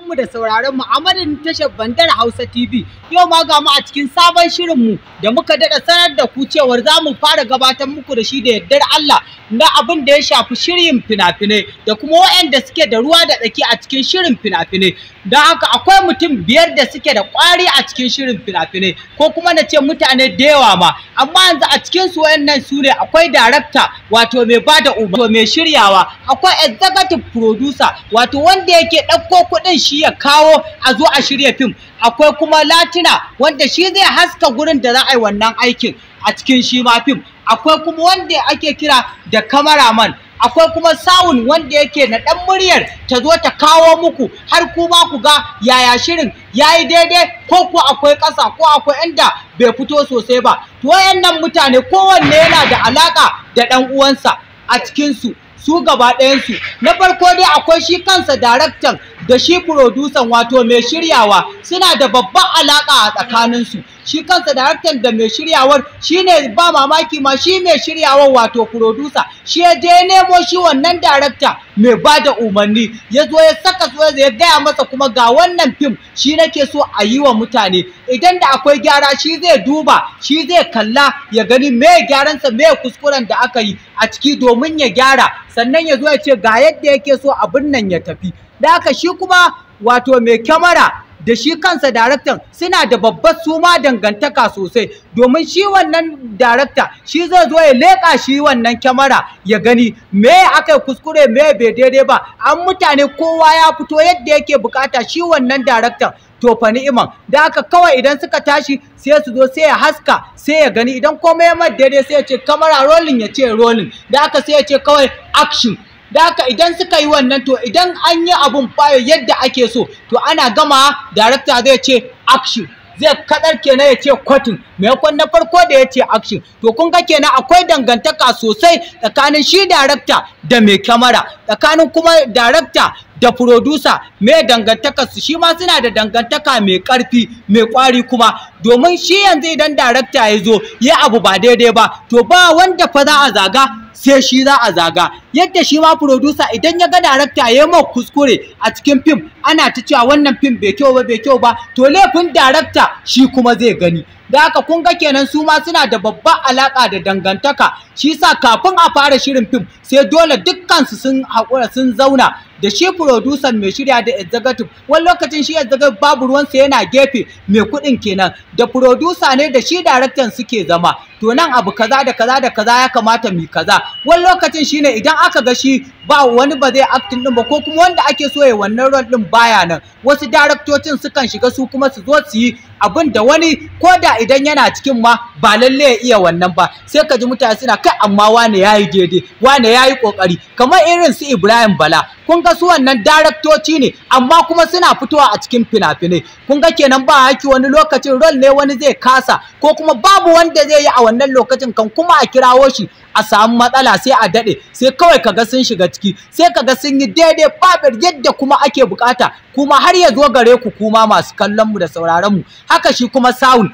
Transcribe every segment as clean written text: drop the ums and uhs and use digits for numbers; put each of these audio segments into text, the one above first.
kallon mu da sauraron mu a madadin tashar Bandar Hausa TV. Yau ma ga mu a cikin sabon shirin mu da muka dada sanar da ku cewar za mu fara gabatar muku da shi da yardar Allah na abin da ya shafi shirin fina-finai da kuma waɗanda suke da ruwa da tsaki a cikin shirin fina-finai. Don haka akwai mutum 5 da suke da ƙwari a cikin shirin fina-finai ko kuma na ce mutane da yawa ma, amma yanzu a cikin su wayannan su ne akwai director wato mai bada umarni, mai shiryawa, akwai executive producer wato wanda yake ɗauko kuɗin shi ya kawo a zo a shirya fim, akwai kuma latina wanda shi zai haska gurin da za a yi wannan aikin a cikin shi ma fim, akwai kuma wanda ake kira da cameraman, akwai kuma sound wanda yake na ɗan muryar ta zo ta kawo muku har kuma ku ga yaya shirin yayi daidai ko ko akwai ƙasa ko akwai inda bai fito sosai ba. To wayannan mutane kowanne yana da alaka da ɗan uwansa a cikin su gaba ɗayansu. Na farko dai akwai shi kansa daraktan da shi producer wato mai shiryawa suna da babban alaka a tsakaninsu. Shi kansa daraktan da mai shiryawar shine ba mamaki ma shi mai shiryawar wato producer shi ya je nemo shi wannan darakta mai bada umarni ya zo ya saka su ya gaya masa kuma ga wannan fim shi nake so a yi wa mutane, idan da akwai gyara shi zai duba shi zai kalla ya gani me gyaransa me kuskuren da aka yi a ciki domin ya gyara, sannan ya zo ya ce ga yadda yake so abin nan ya tafi. Da haka shi kuma wato mai kyamara da shi kansa daraktan suna da babbar suma dangantaka sosai, domin shi wannan darakta shi zai zo ya leƙa shi wannan kyamara ya gani me aka yi kuskure me bai daidai ba, an mutane kowa ya fito yadda yake bukata shi wannan daraktan to fa ni'iman. Da haka kawai idan suka tashi sai su zo sai ya haska sai ya gani idan komai ya mata daidai sai ya ce kamera rolling ya ce rolling, da haka sai ya ce kawai action. Da haka idan suka yi wannan to idan an yi abun fayo yadda ake so to ana gama director zai ce action, zai kadar kenan ya ce cutting maimakon na farko da ya ce action. To kun ga kenan akwai dangantaka sosai tsakanin shi director da mai kyamara, tsakanin kuma director da producer mai dangantaka su shi ma suna da dangantaka mai karfi mai kwari kuma, domin shi yanzu idan director ya zo ya abu ba daidai ba to ba wanda fa za a zaga sai shi za a zaga. Yadda shi ma producer idan ya ga director ya ma kuskure a cikin fim ana ta cewa wannan fim bai kyau ba to laifin director shi kuma zai gani. Da haka kun ga kenan su ma suna da babban alaka da dangantaka, shi sa kafin a fara shirin fim sai dole dukkan su sun haƙura sun zauna da shi producer mai shirya da executive. Wani lokacin shi executive babu ruwansa yana gefe mai kuɗin kenan, da producer ne da shi director suke zama to nan abu kaza da kaza da kaza ya kamata mu kaza. Wani lokacin shine idan aka ga shi ba wani ba zai acting din ba ko kuma wanda ake so ya wannan role din baya nan, wasu directocin sukan shiga su kuma su zo su yi abin da wani ko da idan yana cikin ma ba lalle ya iya wannan ba, sai ka ji mutane suna kai amma wane yayi daidai wane yayi kokari, kamar irin su Ibrahim Bala. Kun ga su wannan daraktoci ne amma kuma suna fitowa a cikin fina-finai. Kun ga kenan ba haki wani lokacin role ne wani zai kasa ko kuma babu wanda zai yi a wannan lokacin kan kuma a kirawo shi a samu matsala sai a daɗe sai kawai kaga sun shiga ciki sai kaga sun yi daidai babir yadda kuma ake bukata kuma har ya zo gare ku kuma masu kallon mu da sauraron mu. Haka shi kuma sound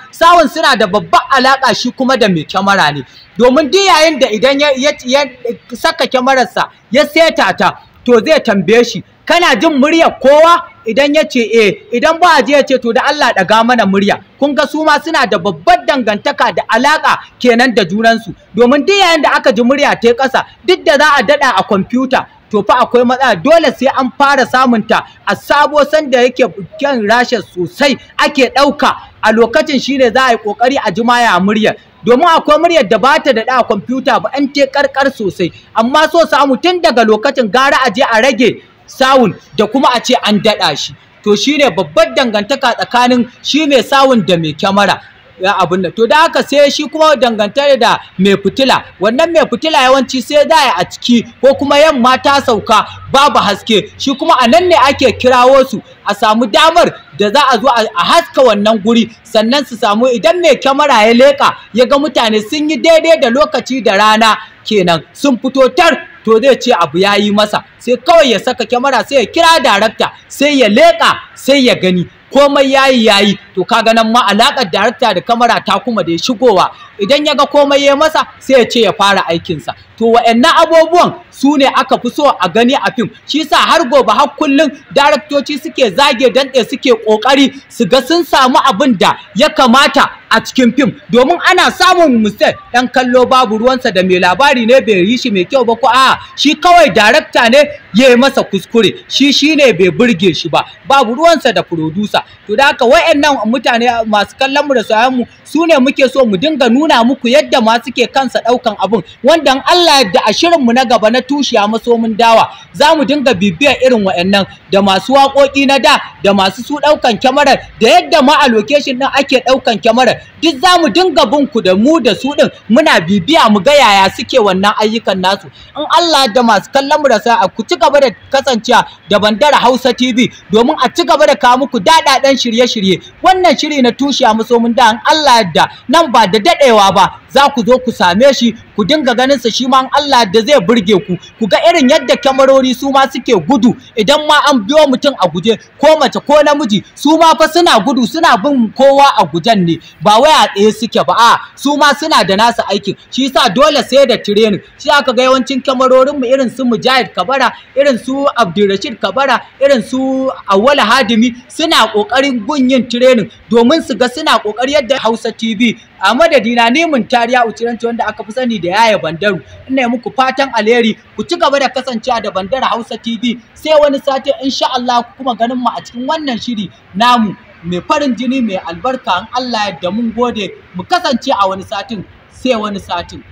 suna da babban alaka shi kuma da mai kyamara ne, domin duk yayin da idan ya saka kyamararsa ya seta ta to zai tambaye shi kana jin muryar kowa, idan ya ce idan ba a je ya ce to da Allah daga mana murya. Kun ga su ma suna da babbar dangantaka da alaka kenan da junansu, domin duk yayin da aka ji murya ta ƙasa duk da za a daɗa a kwamfuta to fa akwai matsala, dole sai an fara samunta a sabo sanda yake kyan rashin sosai ake ɗauka a lokacin shine za a yi ƙoƙari a jimaya muryar, domin akwai muryar da ba ta daɗa a kwamfuta ba an te karkar sosai, amma so samu tun daga lokacin gara a je a rage sound da kuma a ce an daɗa shi. To shine babbar dangantaka tsakanin shi mai sound da mai kyamara ya abun nan. To da haka sai shi kuma dangantare da mai fitila, wannan mai fitila yawanci sai da a ciki ko kuma yamma ta sauka babu haske, shi kuma a nan ne ake kirawo su a samu damar da za a zo a haska wannan guri, sannan su samu idan mai kyamara ya leƙa ya ga mutane sun yi daidai da lokaci da rana kenan sun fito tar to zai ce abu ya yi masa sai kawai ya saka kyamara sai ya kira darakta sai ya leƙa sai ya gani komai yayi to kaga nan ma alaƙar darakta da kamera ta kuma da shigowa idan ya ga komai ya masa sai ya ce ya fara aikinsa. To wa'annan abubuwan su ne aka fi so a gani a fim, shi sa har gobe har kullum daraktoci suke zage dantse suke ƙoƙari su ga sun samu abin da ya kamata a cikin fim, domin ana samun mistake ɗan kallo babu ruwansa da mai labari ne bai yi shi mai kyau ba ko a'a shi kawai darakta ne ya yi masa kuskure, shi ne bai burge shi ba, babu ruwansa da producer. To da haka wa'annan mutane masu kallon mu da sayan mu su ne muke so mu dinga nuna muku yadda ma suke kansa ɗaukan abun, wanda Allah yadda a shirin mu na gaba na tushiya masomin dawa za mu dinga bibiyar irin wa'annan da masu waƙoƙi na da masu su ɗaukan kyamarar da yadda ma a location ɗin ake ɗaukan kyamarar, duk za mu dinga bin ku da mu da su ɗin muna bibiya mu ga yaya suke wannan ayyukan nasu. In Allah da masu kallon mu da sa'a ku ci gaba da kasancewa da Bandar Hausa TV domin a ci gaba da kawo muku daɗaɗɗen shirye-shirye. Wannan shiri na tushiya masomin da in Allah yadda nan ba da daɗewa ba za ku zo ku same shi ku dinga ganin sa, shi ma in Allah da zai burge ku ga irin yadda kyamarori su ma suke gudu idan ma an biyo mutum a guje ko mace ko namiji su ma fa suna gudu suna bin kowa a gujen ne ba wai a tsaye suke ba, a su ma suna da nasu aikin, shi yasa dole sai da training. Shi aka ga yawancin kyamarorin mu irin su Mujahid Kabara, irin su Abdulrashid Kabara, irin su Awwal Hadimi suna kokarin gun yin training domin su ga suna kokari yadda Hausa TV. A madadina ni Muntariya Uciranci wanda aka fi sani da Yaya Bandaru, ina muku fatan alheri, ku ci gaba da kasancewa da Bandar Hausa TV sai wani sati insha Allah ku kuma ganin mu a cikin wannan shiri namu mai farin jini mai albarka. In Allah yadda mun gode, mu kasance a wani satin sai wani satin.